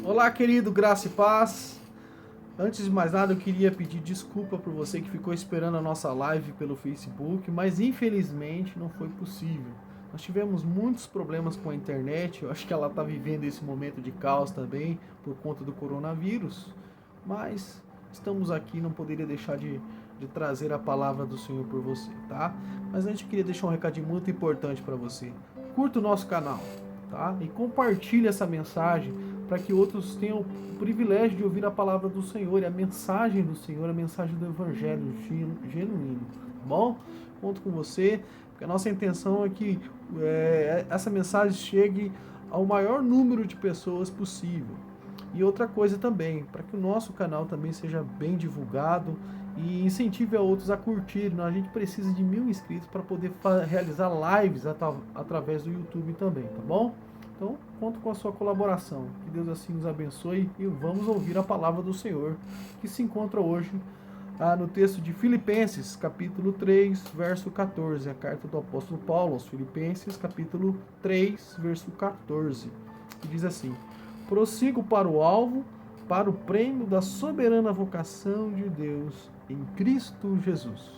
Olá, querido, graça e paz. Antes de mais nada, eu queria pedir desculpa por você que ficou esperando a nossa live pelo Facebook, mas infelizmente não foi possível. Nós tivemos muitos problemas com a internet, eu acho que ela está vivendo esse momento de caos também por conta do coronavírus, mas estamos aqui, não poderia deixar de trazer a palavra do Senhor por você, tá? Mas antes eu queria deixar um recadinho muito importante para você. Curta o nosso canal, tá? E compartilhe essa mensagem para que outros tenham o privilégio de ouvir a palavra do Senhor e a mensagem do Senhor, a mensagem do Evangelho genuíno, tá bom? Conto com você, porque a nossa intenção é que essa mensagem chegue ao maior número de pessoas possível. E outra coisa também, para que o nosso canal também seja bem divulgado e incentive a outros a curtir. A gente precisa de 1.000 inscritos para poder realizar lives através do YouTube também, tá bom? Então, conto com a sua colaboração. Que Deus assim nos abençoe e vamos ouvir a palavra do Senhor, que se encontra hoje no texto de Filipenses, capítulo 3, verso 14. A carta do apóstolo Paulo aos Filipenses, capítulo 3, verso 14. Que diz assim: prossigo para o alvo, para o prêmio da soberana vocação de Deus em Cristo Jesus.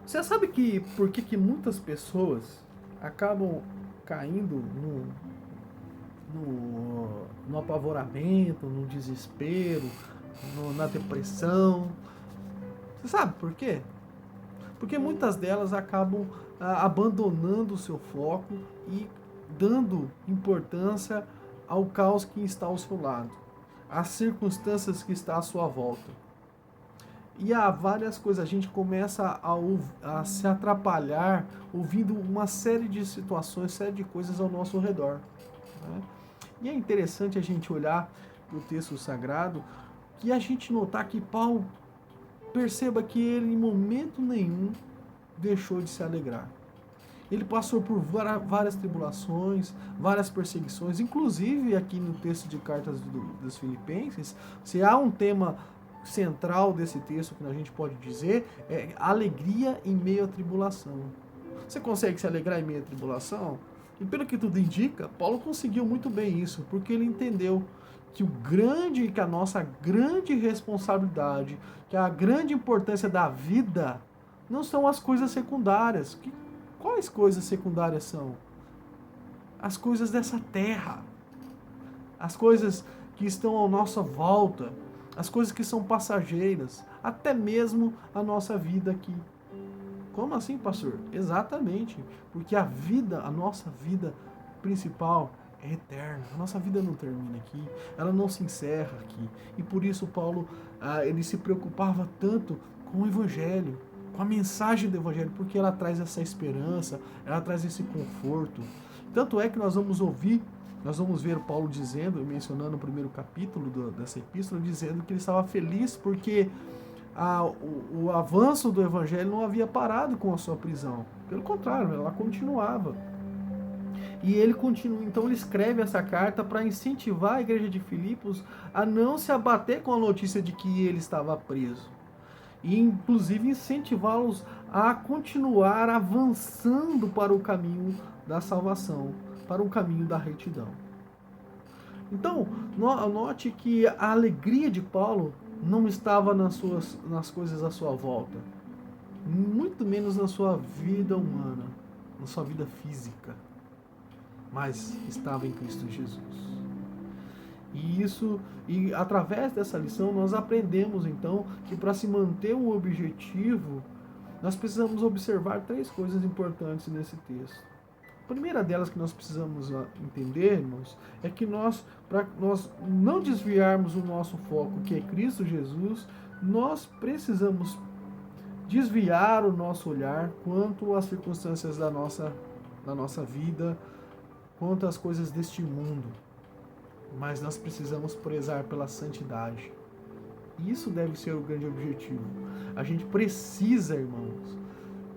Você sabe que por que muitas pessoas acabam caindo no apavoramento, no desespero, na depressão? Você sabe por quê? Porque muitas delas acabam abandonando o seu foco e dando importância ao caos que está ao seu lado, às circunstâncias que está à sua volta. E há várias coisas, a gente começa a se atrapalhar ouvindo uma série de situações, série de coisas ao nosso redor. Né? E é interessante a gente olhar para o texto sagrado e a gente notar que Paulo perceba que ele em momento nenhum deixou de se alegrar. Ele passou por várias tribulações, várias perseguições, inclusive aqui no texto de Cartas dos Filipenses, se há um tema central desse texto que a gente pode dizer, é alegria em meio à tribulação. Você consegue se alegrar em meio à tribulação? E pelo que tudo indica, Paulo conseguiu muito bem isso, porque ele entendeu que a nossa grande responsabilidade, que a grande importância da vida não são as coisas secundárias. Quais coisas secundárias são? As coisas dessa terra. As coisas que estão à nossa volta. As coisas que são passageiras. Até mesmo a nossa vida aqui. Como assim, pastor? Exatamente. Porque a nossa vida principal é eterna. A nossa vida não termina aqui. Ela não se encerra aqui. E por isso Paulo, ele se preocupava tanto com o Evangelho, com a mensagem do Evangelho, porque ela traz essa esperança, ela traz esse conforto. Tanto é que nós vamos ver Paulo dizendo, mencionando no primeiro capítulo dessa epístola, dizendo que ele estava feliz porque o avanço do Evangelho não havia parado com a sua prisão. Pelo contrário, ela continuava. E ele continua, então ele escreve essa carta para incentivar a igreja de Filipos a não se abater com a notícia de que ele estava preso. E inclusive incentivá-los a continuar avançando para o caminho da salvação, para o caminho da retidão. Então, note que a alegria de Paulo não estava nas coisas à sua volta, muito menos na sua vida humana, na sua vida física, mas estava em Cristo Jesus. E através dessa lição nós aprendemos então que para se manter um objetivo, nós precisamos observar 3 coisas importantes nesse texto. A primeira delas que nós precisamos entendermos é que para nós não desviarmos o nosso foco, que é Cristo Jesus, nós precisamos desviar o nosso olhar quanto às circunstâncias da nossa vida, quanto às coisas deste mundo. Mas nós precisamos prezar pela santidade. E isso deve ser o grande objetivo. A gente precisa, irmãos,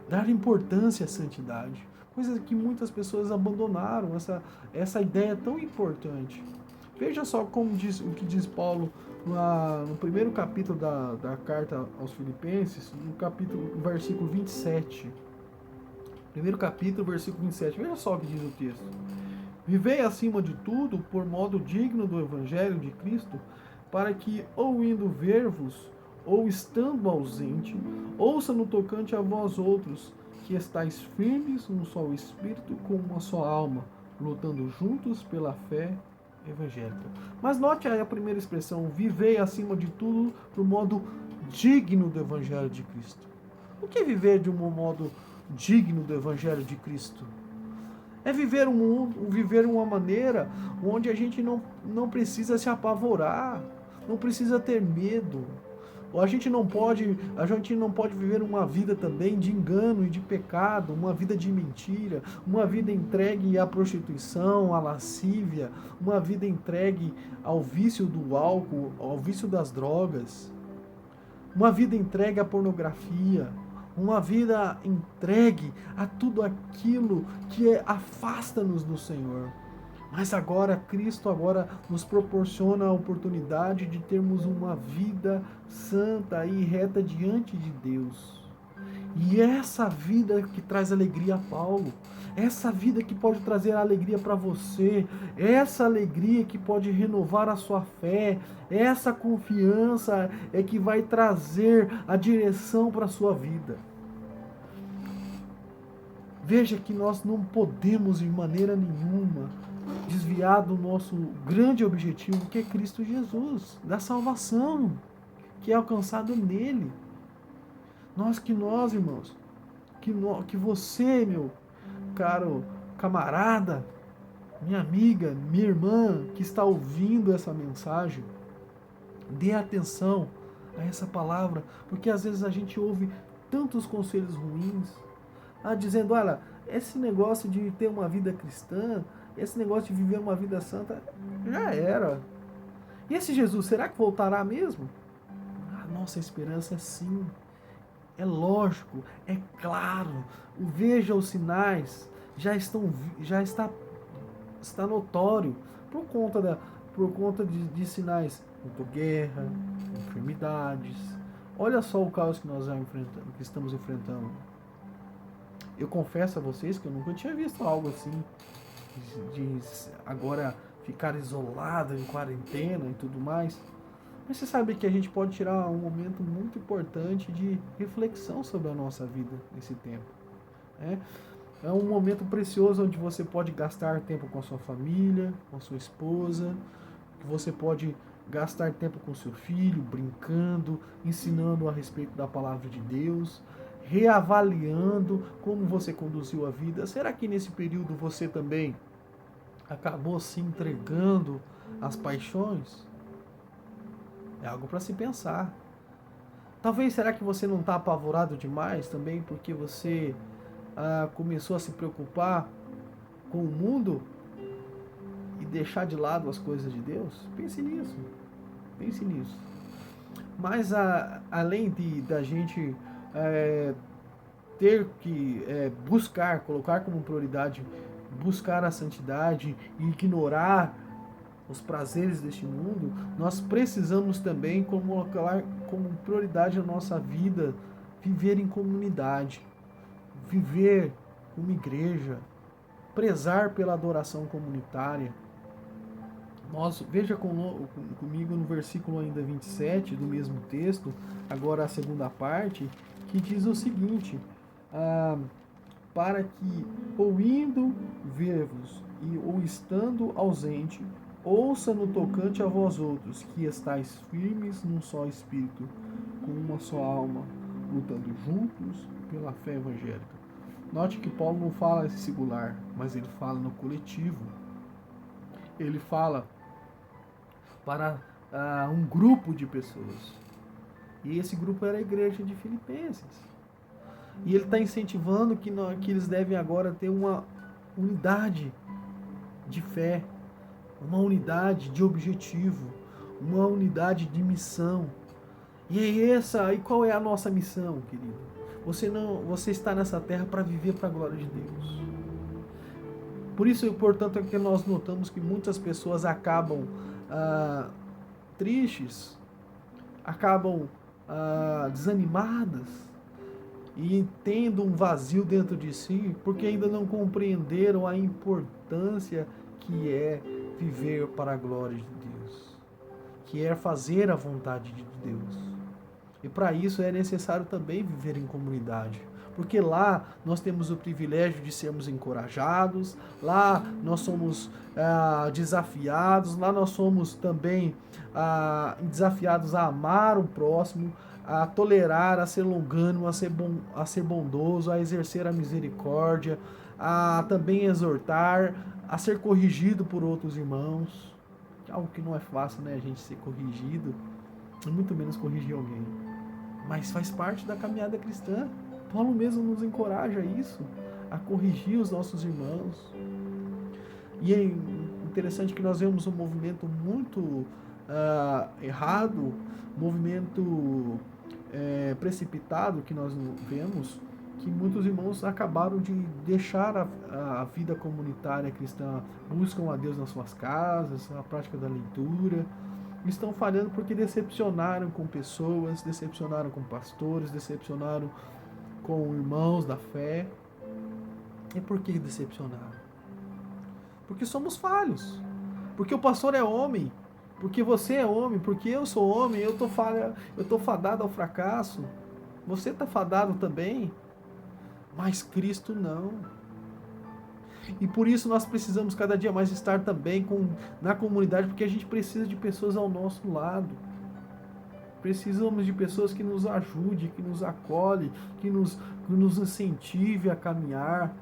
dar importância à santidade. Coisa que muitas pessoas abandonaram, essa ideia tão importante. Veja só o que diz Paulo no primeiro capítulo da carta aos Filipenses, no versículo 27. Primeiro capítulo, versículo 27. Veja só o que diz o texto. Vivei acima de tudo por modo digno do Evangelho de Cristo, para que, ou indo ver-vos, ou estando ausente, ouça no tocante a vós outros, que estáis firmes num só espírito, com uma só alma, lutando juntos pela fé evangélica. Mas note aí a primeira expressão, vivei acima de tudo por modo digno do Evangelho de Cristo. O que é viver de um modo digno do Evangelho de Cristo? É viver um mundo, viver uma maneira onde a gente não precisa se apavorar, não precisa ter medo. Ou a gente não pode viver uma vida também de engano e de pecado, uma vida de mentira, uma vida entregue à prostituição, à lascívia, uma vida entregue ao vício do álcool, ao vício das drogas, uma vida entregue à pornografia, uma vida entregue a tudo aquilo que afasta-nos do Senhor. Mas agora, Cristo agora nos proporciona a oportunidade de termos uma vida santa e reta diante de Deus. E essa vida que traz alegria a Paulo, essa vida que pode trazer alegria para você, essa alegria que pode renovar a sua fé, essa confiança é que vai trazer a direção para a sua vida. Veja que nós não podemos de maneira nenhuma desviar do nosso grande objetivo, que é Cristo Jesus, da salvação, que é alcançado nele. Nós, irmãos, que você, meu caro camarada, minha amiga, minha irmã, que está ouvindo essa mensagem, dê atenção a essa palavra, porque às vezes a gente ouve tantos conselhos ruins, dizendo, olha, esse negócio de ter uma vida cristã, esse negócio de viver uma vida santa, já era. E esse Jesus, será que voltará mesmo? A nossa esperança é sim. É lógico, é claro. Veja os sinais, já está notório por conta de sinais como guerra, enfermidades. Olha só o caos que que estamos enfrentando. Eu confesso a vocês que eu nunca tinha visto algo assim, de agora ficar isolado em quarentena e tudo mais. Mas você sabe que a gente pode tirar um momento muito importante de reflexão sobre a nossa vida nesse tempo. É um momento precioso onde você pode gastar tempo com a sua família, com a sua esposa, que você pode gastar tempo com seu filho, brincando, ensinando a respeito da palavra de Deus, reavaliando como você conduziu a vida. Será que nesse período você também acabou se entregando às paixões? É algo para se pensar. Talvez, será que você não está apavorado demais também porque você começou a se preocupar com o mundo e deixar de lado as coisas de Deus? Pense nisso. Pense nisso. Mas além da gente ter que colocar como prioridade, buscar a santidade e ignorar os prazeres deste mundo, nós precisamos também colocar como prioridade na nossa vida viver em comunidade, viver como igreja, prezar pela adoração comunitária. Veja comigo no versículo ainda 27 do mesmo texto, agora a segunda parte, que diz o seguinte, para que, ou indo ver-vos, ou estando ausente, ouça no tocante a vós outros, que estáis firmes num só espírito, com uma só alma, lutando juntos pela fé evangélica. Note que Paulo não fala em singular, mas ele fala no coletivo. Ele fala para um grupo de pessoas. E esse grupo era a igreja de Filipenses. E ele está incentivando que eles devem agora ter uma unidade de fé, uma unidade de objetivo, uma unidade de missão. E qual é a nossa missão, querido? Você está nessa terra para viver para a glória de Deus. Por isso, portanto, é que nós notamos que muitas pessoas acabam tristes, acabam desanimadas e tendo um vazio dentro de si, porque ainda não compreenderam a importância que é viver para a glória de Deus, que é fazer a vontade de Deus. E para isso é necessário também viver em comunidade. Porque lá nós temos o privilégio de sermos encorajados, lá nós somos desafiados, lá nós somos também desafiados a amar o próximo, a tolerar, a ser longânimo, a ser bondoso, a exercer a misericórdia, a também exortar, a ser corrigido por outros irmãos. Algo que não é fácil, né? A gente ser corrigido, e muito menos corrigir alguém. Mas faz parte da caminhada cristã. Paulo mesmo nos encoraja a isso, a corrigir os nossos irmãos. E é interessante que nós vemos um movimento muito errado, movimento precipitado que nós vemos, que muitos irmãos acabaram de deixar a vida comunitária cristã, buscam a Deus nas suas casas, na prática da leitura, estão falhando porque decepcionaram com pessoas, decepcionaram com pastores, decepcionaram com irmãos da fé. E por que decepcionaram? Porque somos falhos, porque o pastor é homem, porque você é homem, porque eu sou homem, eu tô fadado ao fracasso, você está fadado também, mas Cristo não. E por isso nós precisamos cada dia mais estar também na comunidade, porque a gente precisa de pessoas ao nosso lado. Precisamos de pessoas que nos ajudem, que nos acolhem, que nos incentive a caminhar.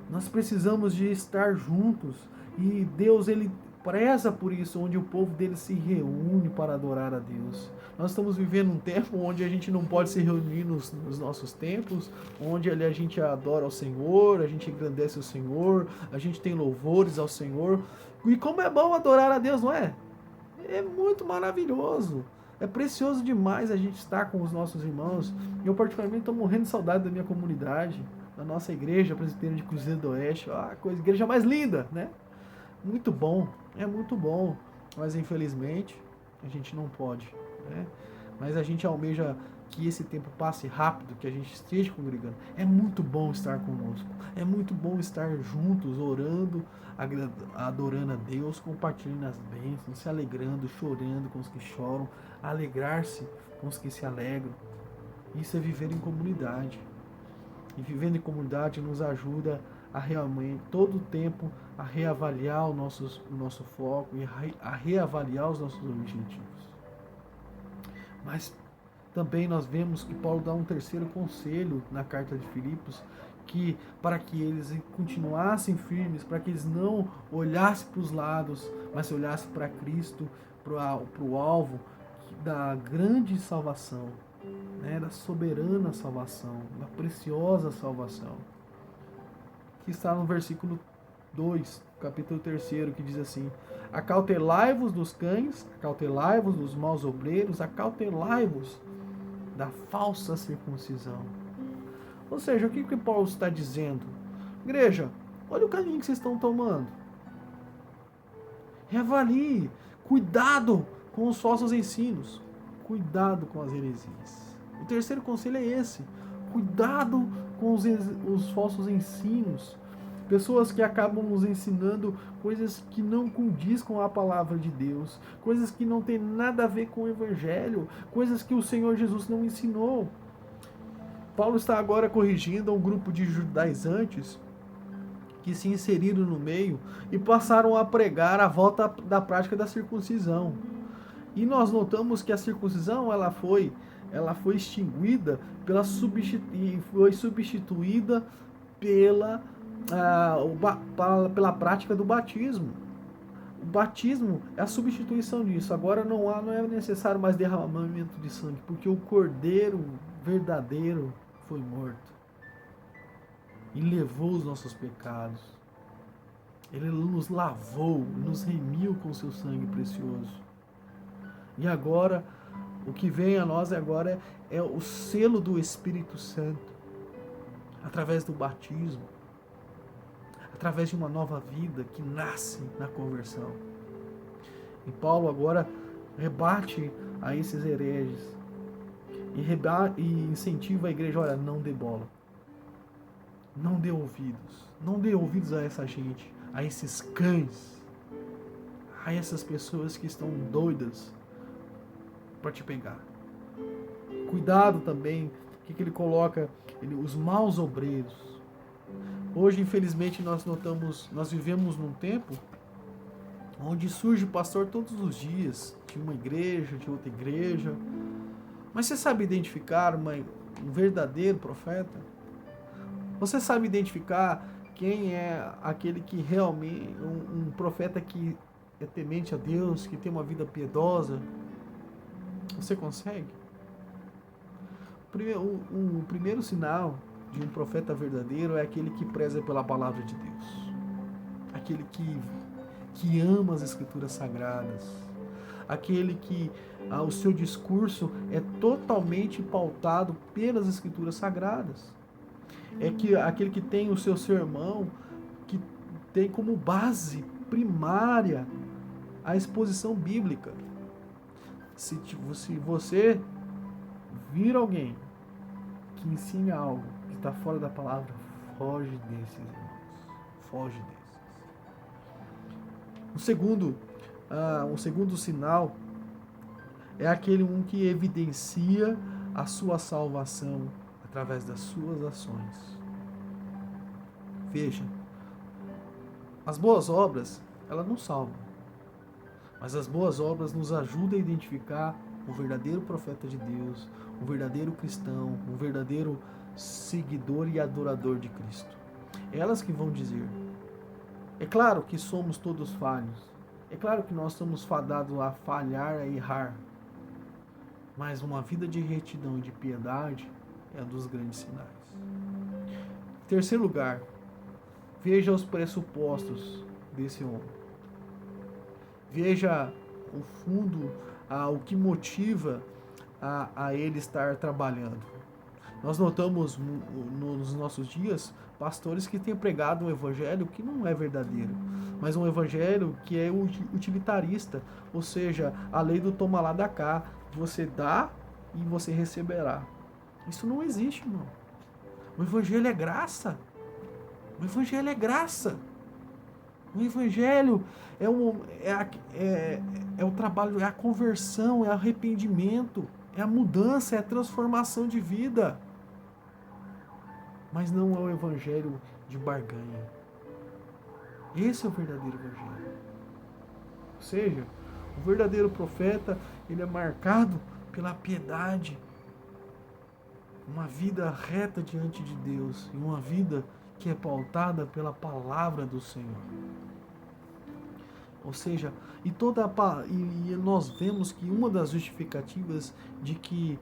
Nós precisamos de estar juntos. E Deus, Ele preza por isso, onde o povo dele se reúne para adorar a Deus. Nós estamos vivendo um tempo onde a gente não pode se reunir nos nossos templos, onde ali a gente adora ao Senhor, a gente engrandece o Senhor, a gente tem louvores ao Senhor. E como é bom adorar a Deus, não é? É muito maravilhoso. É precioso demais a gente estar com os nossos irmãos. Eu particularmente estou morrendo de saudade da minha comunidade, da nossa igreja presbiteriana de Cruzeiro do Oeste. Igreja mais linda, né? Muito bom, é muito bom. Mas infelizmente a gente não pode, né? Mas a gente almeja que esse tempo passe rápido, que a gente esteja congregando. É muito bom estar conosco. É muito bom estar juntos, orando, adorando a Deus, compartilhando as bênçãos, se alegrando, chorando com os que choram, alegrar-se com os que se alegram. Isso é viver em comunidade. E vivendo em comunidade nos ajuda a realmente, todo o tempo, a reavaliar o nosso foco e a reavaliar os nossos objetivos. Mas também nós vemos que Paulo dá um terceiro conselho na carta de Filipos, que para que eles continuassem firmes, para que eles não olhassem para os lados, mas olhassem para Cristo, para o alvo da grande salvação, né, da soberana salvação, da preciosa salvação, que está no versículo 2, capítulo 3, que diz assim: acautelai-vos dos cães, acautelai-vos dos maus obreiros, acautelai-vos da falsa circuncisão. Ou seja, o que Paulo está dizendo? Igreja, olha o caminho que vocês estão tomando. Reavalie. Cuidado com os falsos ensinos. Cuidado com as heresias. O terceiro conselho é esse. Cuidado com os falsos ensinos. Pessoas que acabam nos ensinando coisas que não condiz com a palavra de Deus, coisas que não tem nada a ver com o Evangelho, coisas que o Senhor Jesus não ensinou. Paulo está agora corrigindo um grupo de judaizantes que se inseriram no meio e passaram a pregar a volta da prática da circuncisão. E nós notamos que a circuncisão ela foi extinguida e foi substituída pela prática do batismo. O batismo é a substituição disso. Agora não é necessário mais derramamento de sangue, porque o Cordeiro verdadeiro foi morto e levou os nossos pecados. Ele nos lavou, nos remiu com seu sangue precioso. E agora, o que vem a nós agora é o selo do Espírito Santo, através do batismo, através de uma nova vida que nasce na conversão. E Paulo agora rebate a esses hereges e incentiva a igreja: olha, não dê bola, não dê ouvidos a essa gente, a esses cães, a essas pessoas que estão doidas para te pegar. Cuidado também, que ele coloca, os maus obreiros. Hoje, infelizmente, nós vivemos num tempo onde surge pastor todos os dias, de uma igreja, de outra igreja. Mas você sabe identificar um verdadeiro profeta? Você sabe identificar quem é aquele que realmente, um profeta que é temente a Deus, que tem uma vida piedosa? Você consegue? O primeiro sinal de um profeta verdadeiro é aquele que preza pela palavra de Deus. Aquele que ama as escrituras sagradas. Aquele que o seu discurso é totalmente pautado pelas escrituras sagradas. Aquele que tem o seu sermão, que tem como base primária a exposição bíblica. Se você vir alguém que ensine algo que está fora da palavra, foge desses, irmãos. Foge desses. O segundo sinal é aquele que evidencia a sua salvação através das suas ações. Veja, as boas obras, elas não salvam, mas as boas obras nos ajudam a identificar o verdadeiro profeta de Deus, o verdadeiro cristão, o verdadeiro seguidor e adorador de Cristo. Elas que vão dizer. É claro que somos todos falhos. É claro que nós estamos fadados a falhar, a errar. Mas uma vida de retidão e de piedade é um dos grandes sinais. Em terceiro lugar, veja os pressupostos desse homem. Veja o fundo, o que motiva a ele estar trabalhando. Nós notamos nos nossos dias pastores que têm pregado um evangelho que não é verdadeiro, mas um evangelho que é utilitarista, ou seja, a lei do toma lá, dá cá, você dá e você receberá. Isso não existe, irmão. O evangelho é graça. O evangelho é graça. O evangelho é o trabalho, é a conversão, é o arrependimento, é a mudança, é a transformação de vida. Mas não é o evangelho de barganha. Esse é o verdadeiro evangelho. Ou seja, o verdadeiro profeta, ele é marcado pela piedade, uma vida reta diante de Deus e uma vida que é pautada pela palavra do Senhor. Ou seja, e nós vemos que uma das justificativas de que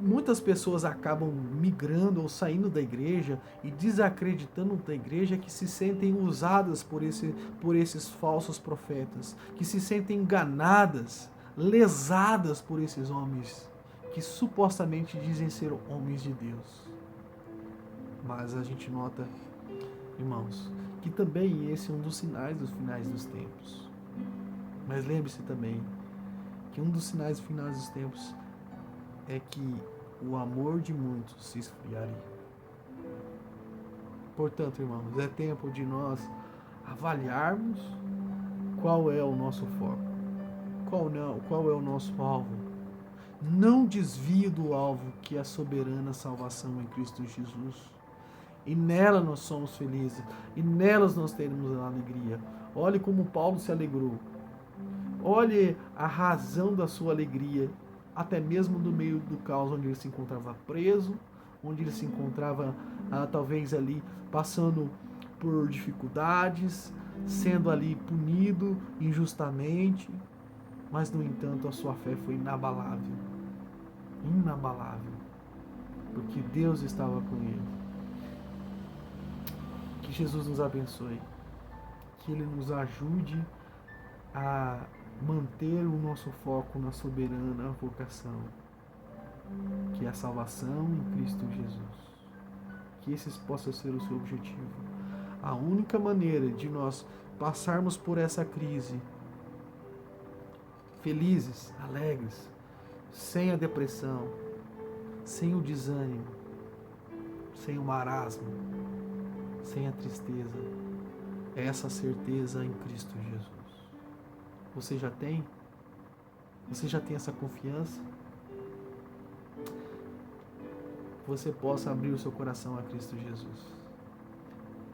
muitas pessoas acabam migrando ou saindo da igreja e desacreditando da igreja é que se sentem usadas por esses falsos profetas, que se sentem enganadas, lesadas por esses homens que supostamente dizem ser homens de Deus. Mas a gente nota, irmãos, que também esse é um dos sinais dos finais dos tempos. Mas lembre-se também que um dos sinais dos finais dos tempos é que o amor de muitos se esfriaria. Portanto, irmãos, é tempo de nós avaliarmos qual é o nosso foco, qual é o nosso alvo. Não desvie do alvo, que é a soberana salvação em Cristo Jesus. E nela nós somos felizes, e nelas nós teremos a alegria. Olhe como Paulo se alegrou. Olhe a razão da sua alegria, até mesmo no meio do caos onde ele se encontrava preso, onde ele se encontrava talvez ali passando por dificuldades, sendo ali punido injustamente, mas no entanto a sua fé foi inabalável. Inabalável, porque Deus estava com ele. Que Jesus nos abençoe, que Ele nos ajude a manter o nosso foco na soberana vocação, que é a salvação em Cristo Jesus. Que esse possa ser o seu objetivo. A única maneira de nós passarmos por essa crise felizes, alegres, sem a depressão, sem o desânimo, sem o marasmo, sem a tristeza, essa certeza em Cristo Jesus. Você já tem? Você já tem essa confiança? Você possa abrir o seu coração a Cristo Jesus.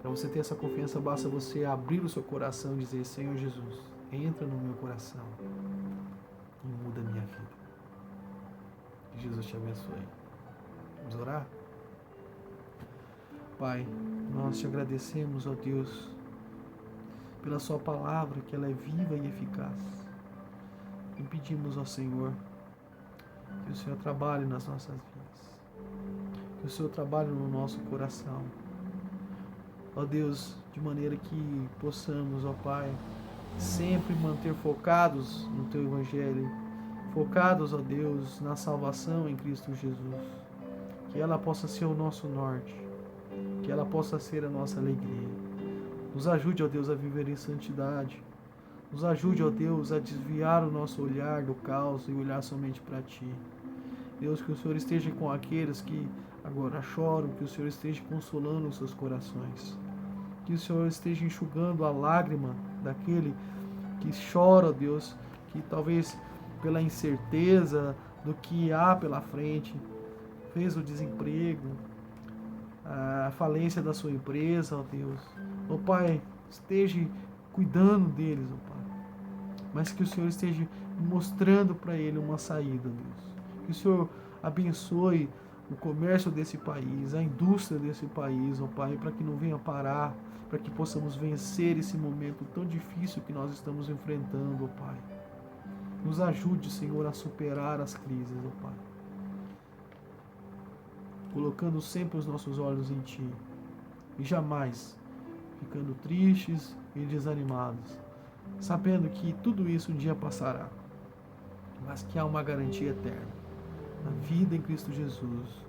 Para você ter essa confiança, basta você abrir o seu coração e dizer: Senhor Jesus, entra no meu coração e muda a minha vida. Que Jesus te abençoe. Vamos orar? Pai, nós te agradecemos, ó Deus, pela sua palavra, que ela é viva e eficaz. E pedimos ao Senhor que o Senhor trabalhe nas nossas vidas, que o Senhor trabalhe no nosso coração, ó Deus, de maneira que possamos, ó Pai, sempre manter focados no Teu Evangelho, focados, ó Deus, na salvação em Cristo Jesus, que ela possa ser o nosso norte, que ela possa ser a nossa alegria. Nos ajude, ó Deus, a viver em santidade. Nos ajude, ó Deus, a desviar o nosso olhar do caos e olhar somente para Ti. Deus, que o Senhor esteja com aqueles que agora choram, que o Senhor esteja consolando os seus corações. Que o Senhor esteja enxugando a lágrima daquele que chora, ó Deus, que talvez pela incerteza do que há pela frente, fez o desemprego, a falência da sua empresa, ó Deus. Ó Pai, esteja cuidando deles, ó Pai. Mas que o Senhor esteja mostrando para ele uma saída, Deus. Que o Senhor abençoe o comércio desse país, a indústria desse país, ó Pai, para que não venha parar, para que possamos vencer esse momento tão difícil que nós estamos enfrentando, ó Pai. Nos ajude, Senhor, a superar as crises, ó Pai. Colocando sempre os nossos olhos em Ti e jamais ficando tristes e desanimados, sabendo que tudo isso um dia passará, mas que há uma garantia eterna, a vida em Cristo Jesus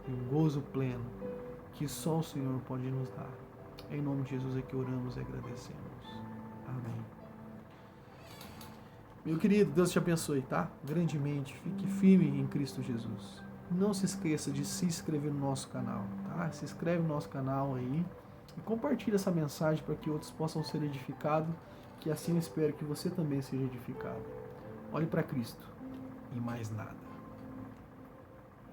e um gozo pleno que só o Senhor pode nos dar. Em nome de Jesus é que oramos e agradecemos. Amém. Meu querido, Deus te abençoe, tá? Grandemente. Fique firme em Cristo Jesus. Não se esqueça de se inscrever no nosso canal, tá? Se inscreve no nosso canal aí e compartilha essa mensagem para que outros possam ser edificados, que assim eu espero que você também seja edificado. Olhe para Cristo e mais nada.